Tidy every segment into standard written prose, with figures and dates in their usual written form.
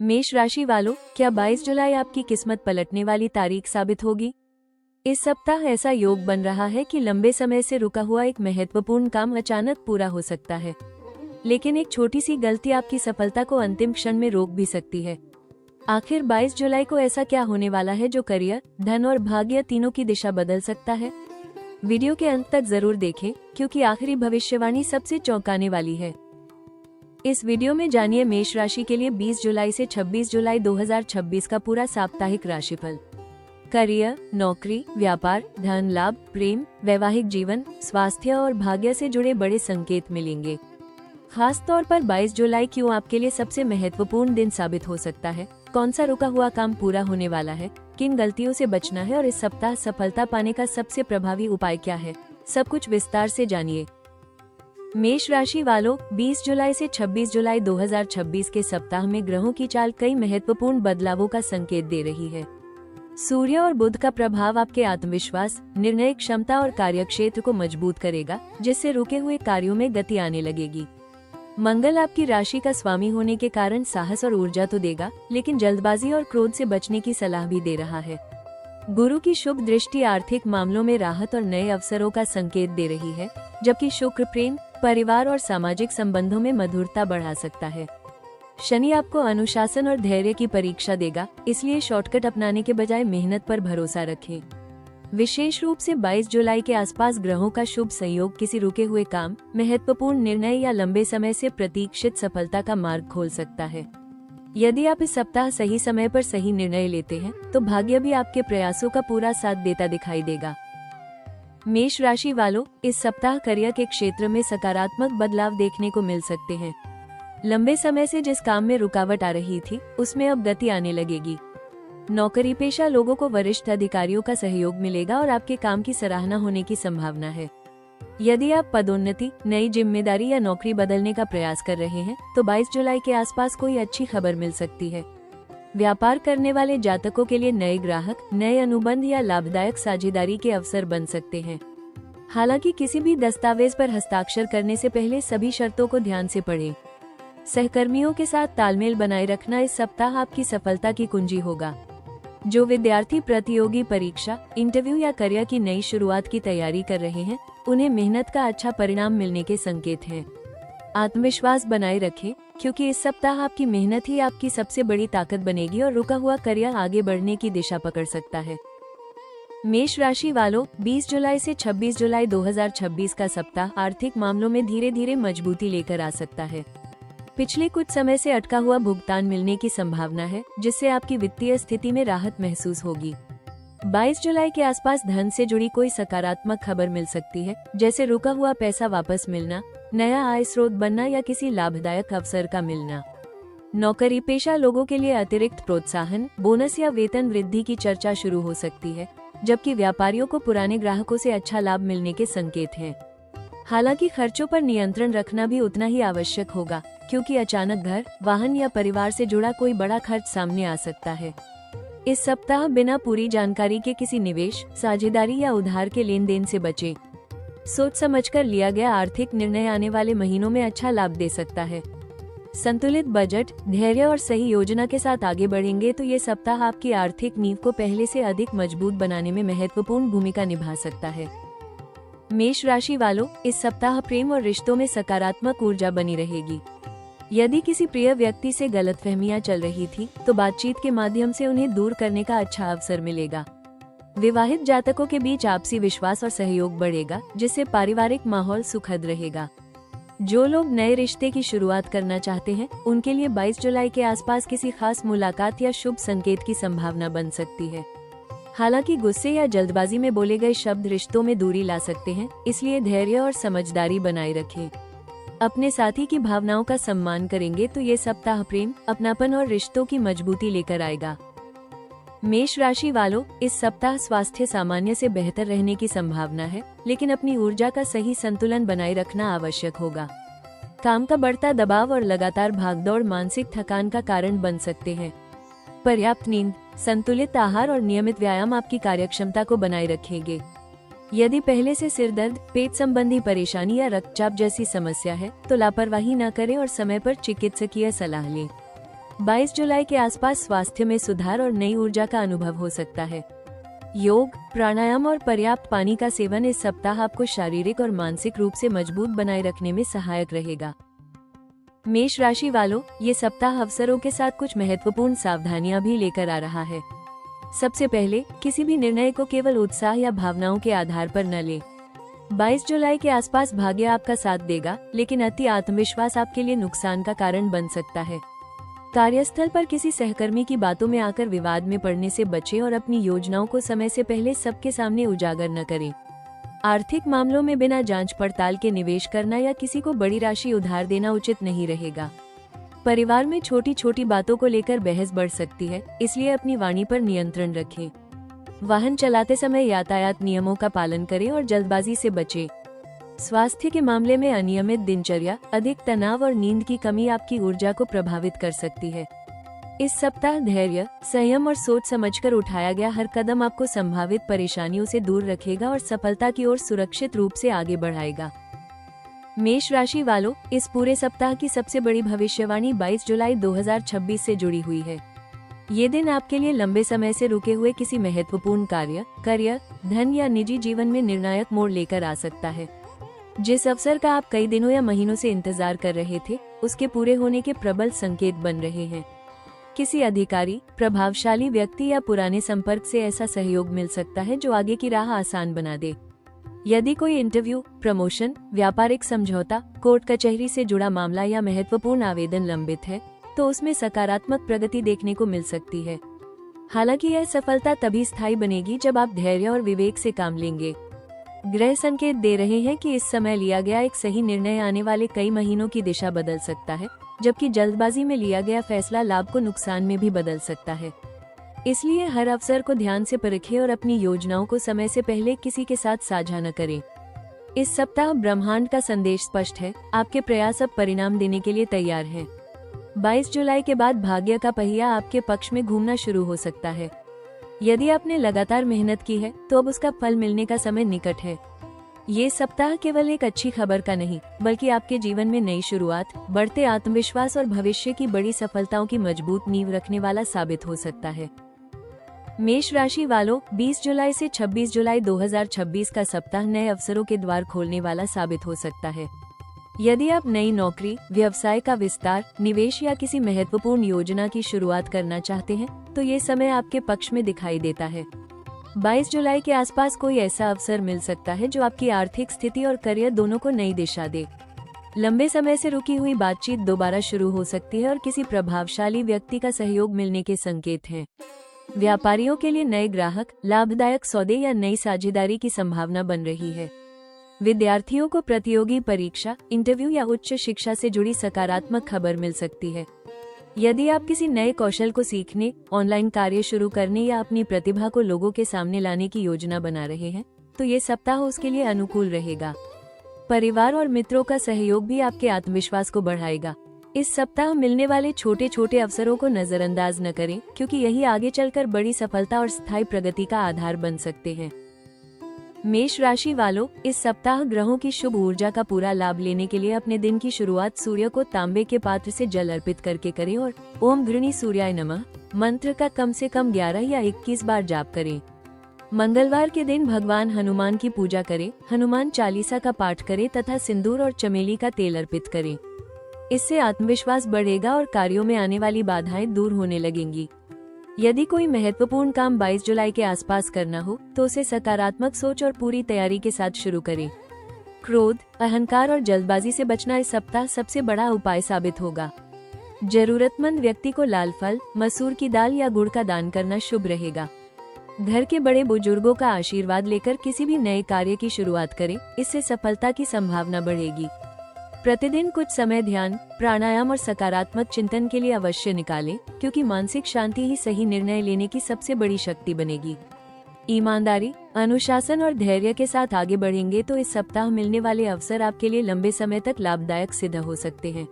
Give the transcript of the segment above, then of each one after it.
मेष राशि वालों, क्या 22 जुलाई आपकी किस्मत पलटने वाली तारीख साबित होगी? इस सप्ताह ऐसा योग बन रहा है कि लंबे समय से रुका हुआ एक महत्वपूर्ण काम अचानक पूरा हो सकता है, लेकिन एक छोटी सी गलती आपकी सफलता को अंतिम क्षण में रोक भी सकती है। आखिर 22 जुलाई को ऐसा क्या होने वाला है जो करियर, धन और भाग्य तीनों की दिशा बदल सकता है? वीडियो के अंत तक जरूर देखें, क्योंकि आखिरी भविष्यवाणी सबसे चौंकाने वाली है। इस वीडियो में जानिए मेष राशि के लिए 20 जुलाई से 26 जुलाई 2026 का पूरा साप्ताहिक राशिफल। करियर, नौकरी, व्यापार, धन लाभ, प्रेम, वैवाहिक जीवन, स्वास्थ्य और भाग्य से जुड़े बड़े संकेत मिलेंगे। खास तौर पर 22 जुलाई क्यों आपके लिए सबसे महत्वपूर्ण दिन साबित हो सकता है, कौन सा रुका हुआ काम पूरा होने वाला है, किन गलतियों से बचना है और इस सप्ताह सफलता पाने का सबसे प्रभावी उपाय क्या है, सब कुछ विस्तार से जानिए। मेष राशि वालों, 20 जुलाई से 26 जुलाई 2026 के सप्ताह में ग्रहों की चाल कई महत्वपूर्ण बदलावों का संकेत दे रही है। सूर्य और बुध का प्रभाव आपके आत्मविश्वास, निर्णय क्षमता और कार्यक्षेत्र को मजबूत करेगा, जिससे रुके हुए कार्यों में गति आने लगेगी। मंगल आपकी राशि का स्वामी होने के कारण साहस और ऊर्जा तो देगा, लेकिन जल्दबाजी और क्रोध से बचने की सलाह भी दे रहा है। गुरु की शुभ दृष्टि आर्थिक मामलों में राहत और नए अवसरों का संकेत दे रही है, जबकि शुक्र प्रेम, परिवार और सामाजिक संबंधों में मधुरता बढ़ा सकता है। शनि आपको अनुशासन और धैर्य की परीक्षा देगा, इसलिए शॉर्टकट अपनाने के बजाय मेहनत पर भरोसा रखें। विशेष रूप से 22 जुलाई के आसपास ग्रहों का शुभ संयोग किसी रुके हुए काम, महत्वपूर्ण निर्णय या लंबे समय से प्रतीक्षित सफलता का मार्ग खोल सकता है। यदि आप इस सप्ताह सही समय पर सही निर्णय लेते हैं, तो भाग्य भी आपके प्रयासों का पूरा साथ देता दिखाई देगा। मेष राशि वालों, इस सप्ताह करियर के क्षेत्र में सकारात्मक बदलाव देखने को मिल सकते हैं। लंबे समय से जिस काम में रुकावट आ रही थी, उसमें अब गति आने लगेगी। नौकरी पेशा लोगों को वरिष्ठ अधिकारियों का सहयोग मिलेगा और आपके काम की सराहना होने की संभावना है। यदि आप पदोन्नति, नई जिम्मेदारी या नौकरी बदलने का प्रयास कर रहे हैं, तो 22 जुलाई के आसपास कोई अच्छी खबर मिल सकती है। व्यापार करने वाले जातकों के लिए नए ग्राहक, नए अनुबंध या लाभदायक साझेदारी के अवसर बन सकते हैं। हालांकि किसी भी दस्तावेज पर हस्ताक्षर करने से पहले सभी शर्तों को ध्यान से पढ़ें। सहकर्मियों के साथ तालमेल बनाए रखना इस सप्ताह आपकी सफलता की कुंजी होगा। जो विद्यार्थी प्रतियोगी परीक्षा, इंटरव्यू या करियर की नई शुरुआत की तैयारी कर रहे हैं, उन्हें मेहनत का अच्छा परिणाम मिलने के संकेत हैं। आत्मविश्वास बनाए रखें, क्योंकि इस सप्ताह आपकी मेहनत ही आपकी सबसे बड़ी ताकत बनेगी और रुका हुआ करियर आगे बढ़ने की दिशा पकड़ सकता है। मेष राशि वालों, 20 जुलाई से 26 जुलाई 2026 का सप्ताह आर्थिक मामलों में धीरे धीरे मजबूती लेकर आ सकता है। पिछले कुछ समय से अटका हुआ भुगतान मिलने की संभावना है, जिससे आपकी वित्तीय स्थिति में राहत महसूस होगी। 22 जुलाई के आसपास धन से जुड़ी कोई सकारात्मक खबर मिल सकती है, जैसे रुका हुआ पैसा वापस मिलना, नया आय स्रोत बनना या किसी लाभदायक अवसर का मिलना। नौकरी पेशा लोगों के लिए अतिरिक्त प्रोत्साहन, बोनस या वेतन वृद्धि की चर्चा शुरू हो सकती है, जबकि व्यापारियों को पुराने ग्राहकों से अच्छा लाभ मिलने के संकेत हैं। हालांकि खर्चों पर नियंत्रण रखना भी उतना ही आवश्यक होगा, क्योंकि अचानक घर, वाहन या परिवार से जुड़ा कोई बड़ा खर्च सामने आ सकता है। इस सप्ताह बिना पूरी जानकारी के किसी निवेश, साझेदारी या उधार के लेन देन से बचें। सोच समझकर लिया गया आर्थिक निर्णय आने वाले महीनों में अच्छा लाभ दे सकता है। संतुलित बजट, धैर्य और सही योजना के साथ आगे बढ़ेंगे तो ये सप्ताह आपकी आर्थिक नींव को पहले से अधिक मजबूत बनाने में महत्वपूर्ण भूमिका निभा सकता है। मेष राशि वालों, इस सप्ताह प्रेम और रिश्तों में सकारात्मक ऊर्जा बनी रहेगी। यदि किसी प्रिय व्यक्ति से गलतफहमियां चल रही थी, तो बातचीत के माध्यम से उन्हें दूर करने का अच्छा अवसर मिलेगा। विवाहित जातकों के बीच आपसी विश्वास और सहयोग बढ़ेगा, जिससे पारिवारिक माहौल सुखद रहेगा। जो लोग नए रिश्ते की शुरुआत करना चाहते हैं, उनके लिए 22 जुलाई के आसपास किसी खास मुलाकात या शुभ संकेत की संभावना बन सकती है। हालांकि गुस्से या जल्दबाजी में बोले गए शब्द रिश्तों में दूरी ला सकते हैं, इसलिए धैर्य और समझदारी बनाए रखें। अपने साथी की भावनाओं का सम्मान करेंगे तो ये सप्ताह प्रेम, अपनापन और रिश्तों की मजबूती लेकर आएगा। मेष राशि वालों, इस सप्ताह स्वास्थ्य सामान्य से बेहतर रहने की संभावना है, लेकिन अपनी ऊर्जा का सही संतुलन बनाए रखना आवश्यक होगा। काम का बढ़ता दबाव और लगातार भागदौड़ मानसिक थकान का कारण बन सकते हैं। पर्याप्त नींद, संतुलित आहार और नियमित व्यायाम आपकी कार्यक्षमता को बनाए रखेंगे। यदि पहले से सिर दर्द, पेट संबंधी परेशानी या रक्तचाप जैसी समस्या है, तो लापरवाही न करें और समय पर चिकित्सकीय सलाह लें। 22 जुलाई के आसपास स्वास्थ्य में सुधार और नई ऊर्जा का अनुभव हो सकता है। योग, प्राणायाम और पर्याप्त पानी का सेवन इस सप्ताह आपको शारीरिक और मानसिक रूप से मजबूत बनाए रखने में सहायक रहेगा। मेष राशि वालों, ये सप्ताह अवसरों के साथ कुछ महत्वपूर्ण सावधानियां भी लेकर आ रहा है। सबसे पहले, किसी भी निर्णय को केवल उत्साह या भावनाओं के आधार पर न लें। 22 जुलाई के आसपास भाग्य आपका साथ देगा, लेकिन अति आत्मविश्वास आपके लिए नुकसान का कारण बन सकता है। कार्यस्थल पर किसी सहकर्मी की बातों में आकर विवाद में पड़ने से बचें और अपनी योजनाओं को समय से पहले सबके सामने उजागर न करें। आर्थिक मामलों में बिना जांच पड़ताल के निवेश करना या किसी को बड़ी राशि उधार देना उचित नहीं रहेगा। परिवार में छोटी छोटी बातों को लेकर बहस बढ़ सकती है, इसलिए अपनी वाणी पर नियंत्रण रखें। वाहन चलाते समय यातायात नियमों का पालन करें और जल्दबाजी से बचें। स्वास्थ्य के मामले में अनियमित दिनचर्या, अधिक तनाव और नींद की कमी आपकी ऊर्जा को प्रभावित कर सकती है। इस सप्ताह धैर्य, संयम और सोच समझकर उठाया गया हर कदम आपको संभावित परेशानियों से दूर रखेगा और सफलता की ओर सुरक्षित रूप से आगे बढ़ाएगा। मेष राशि वालों, इस पूरे सप्ताह की सबसे बड़ी भविष्यवाणी 22 जुलाई 2026 से जुड़ी हुई है। ये दिन आपके लिए लंबे समय से रुके हुए किसी महत्वपूर्ण कार्य, करियर, धन या निजी जीवन में निर्णायक मोड़ लेकर आ सकता है। जिस अवसर का आप कई दिनों या महीनों से इंतजार कर रहे थे, उसके पूरे होने के प्रबल संकेत बन रहे हैं। किसी अधिकारी, प्रभावशाली व्यक्ति या पुराने संपर्क से ऐसा सहयोग मिल सकता है जो आगे की राह आसान बना दे। यदि कोई इंटरव्यू, प्रमोशन, व्यापारिक समझौता, कोर्ट कचहरी से जुड़ा मामला या महत्वपूर्ण आवेदन लंबित है, तो उसमें सकारात्मक प्रगति देखने को मिल सकती है। हालांकि यह सफलता तभी स्थायी बनेगी जब आप धैर्य और विवेक से काम लेंगे। ग्रह संकेत दे रहे हैं कि इस समय लिया गया एक सही निर्णय आने वाले कई महीनों की दिशा बदल सकता है, जबकि जल्दबाजी में लिया गया फैसला लाभ को नुकसान में भी बदल सकता है। इसलिए हर अवसर को ध्यान से परखें और अपनी योजनाओं को समय से पहले किसी के साथ साझा न करें। इस सप्ताह ब्रह्मांड का संदेश स्पष्ट है, आपके प्रयास अब परिणाम देने के लिए तैयार हैं। 22 जुलाई के बाद भाग्य का पहिया आपके पक्ष में घूमना शुरू हो सकता है। यदि आपने लगातार मेहनत की है, तो अब उसका फल मिलने का समय निकट है। ये सप्ताह केवल एक अच्छी खबर का नहीं, बल्कि आपके जीवन में नई शुरुआत, बढ़ते आत्मविश्वास और भविष्य की बड़ी सफलताओं की मजबूत नींव रखने वाला साबित हो सकता है। मेष राशि वालों, 20 जुलाई से 26 जुलाई 2026 का सप्ताह नए अवसरों के द्वार खोलने वाला साबित हो सकता है। यदि आप नई नौकरी, व्यवसाय का विस्तार, निवेश या किसी महत्वपूर्ण योजना की शुरुआत करना चाहते हैं, तो ये समय आपके पक्ष में दिखाई देता है। 22 जुलाई के आसपास कोई ऐसा अवसर मिल सकता है जो आपकी आर्थिक स्थिति और करियर दोनों को नई दिशा दे। लंबे समय से रुकी हुई बातचीत दोबारा शुरू हो सकती है और किसी प्रभावशाली व्यक्ति का सहयोग मिलने के संकेत हैं। व्यापारियों के लिए नए ग्राहक, लाभदायक सौदे या नई साझेदारी की संभावना बन रही है। विद्यार्थियों को प्रतियोगी परीक्षा, इंटरव्यू या उच्च शिक्षा से जुड़ी सकारात्मक खबर मिल सकती है। यदि आप किसी नए कौशल को सीखने, ऑनलाइन कार्य शुरू करने या अपनी प्रतिभा को लोगों के सामने लाने की योजना बना रहे हैं, तो ये सप्ताह उसके लिए अनुकूल रहेगा। परिवार और मित्रों का सहयोग भी आपके आत्मविश्वास को बढ़ाएगा। इस सप्ताह मिलने वाले छोटे छोटे अवसरों को नजरअंदाज न करें, क्योंकि यही आगे चलकर बड़ी सफलता और स्थायी प्रगति का आधार बन सकते हैं। मेष राशि वालों, इस सप्ताह ग्रहों की शुभ ऊर्जा का पूरा लाभ लेने के लिए अपने दिन की शुरुआत सूर्य को तांबे के पात्र से जल अर्पित करके करें और ओम घृणी सूर्याय नमः मंत्र का कम से कम 11 या 21 बार जाप करें। मंगलवार के दिन भगवान हनुमान की पूजा करें, हनुमान चालीसा का पाठ करें तथा सिंदूर और चमेली का तेल अर्पित करें। इससे आत्मविश्वास बढ़ेगा और कार्यों में आने वाली बाधाएं दूर होने लगेंगी। यदि कोई महत्वपूर्ण काम 22 जुलाई के आसपास करना हो, तो उसे सकारात्मक सोच और पूरी तैयारी के साथ शुरू करें। क्रोध, अहंकार और जल्दबाजी से बचना इस सप्ताह सबसे बड़ा उपाय साबित होगा। जरूरतमंद व्यक्ति को लाल फल, मसूर की दाल या गुड़ का दान करना शुभ रहेगा। घर के बड़े बुजुर्गों का आशीर्वाद लेकर किसी भी नए कार्य की शुरुआत करें, इससे सफलता की संभावना बढ़ेगी। प्रतिदिन कुछ समय ध्यान, प्राणायाम और सकारात्मक चिंतन के लिए अवश्य निकालें, क्योंकि मानसिक शांति ही सही निर्णय लेने की सबसे बड़ी शक्ति बनेगी। ईमानदारी, अनुशासन और धैर्य के साथ आगे बढ़ेंगे तो इस सप्ताह मिलने वाले अवसर आपके लिए लंबे समय तक लाभदायक सिद्ध हो सकते हैं।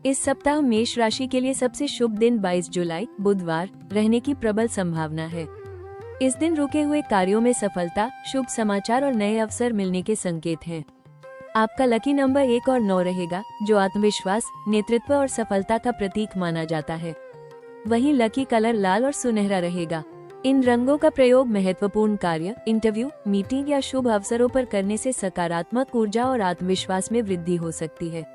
इस सप्ताह मेष राशि के लिए सबसे शुभ दिन 22 जुलाई बुधवार रहने की प्रबल संभावना है। इस दिन रुके हुए कार्यों में सफलता, शुभ समाचार और नए अवसर मिलने के संकेत हैं। आपका लकी नंबर 1 और 9 रहेगा, जो आत्मविश्वास, नेतृत्व और सफलता का प्रतीक माना जाता है। वहीं लकी कलर लाल और सुनहरा रहेगा। इन रंगों का प्रयोग महत्वपूर्ण कार्य, इंटरव्यू, मीटिंग या शुभ अवसरों पर करने से सकारात्मक ऊर्जा और आत्मविश्वास में वृद्धि हो सकती है।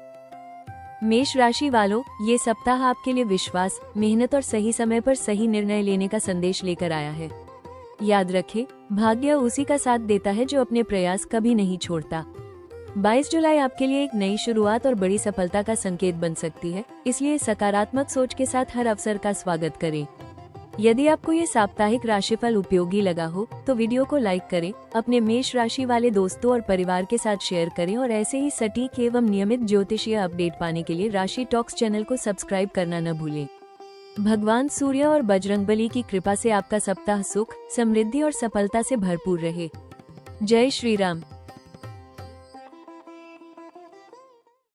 मेष राशि वालों, ये सप्ताह आपके लिए विश्वास, मेहनत और सही समय पर सही निर्णय लेने का संदेश लेकर आया है। याद रखें, भाग्य उसी का साथ देता है जो अपने प्रयास कभी नहीं छोड़ता। 22 जुलाई आपके लिए एक नई शुरुआत और बड़ी सफलता का संकेत बन सकती है, इसलिए सकारात्मक सोच के साथ हर अवसर का स्वागत करें। यदि आपको ये साप्ताहिक राशिफल उपयोगी लगा हो तो वीडियो को लाइक करें, अपने मेष राशि वाले दोस्तों और परिवार के साथ शेयर करें और ऐसे ही सटीक एवं नियमित ज्योतिषीय अपडेट पाने के लिए राशि टॉक्स चैनल को सब्सक्राइब करना न भूलें। भगवान सूर्य और बजरंगबली की कृपा से आपका सप्ताह सुख, समृद्धि और सफलता से भरपूर रहे। जय श्री राम।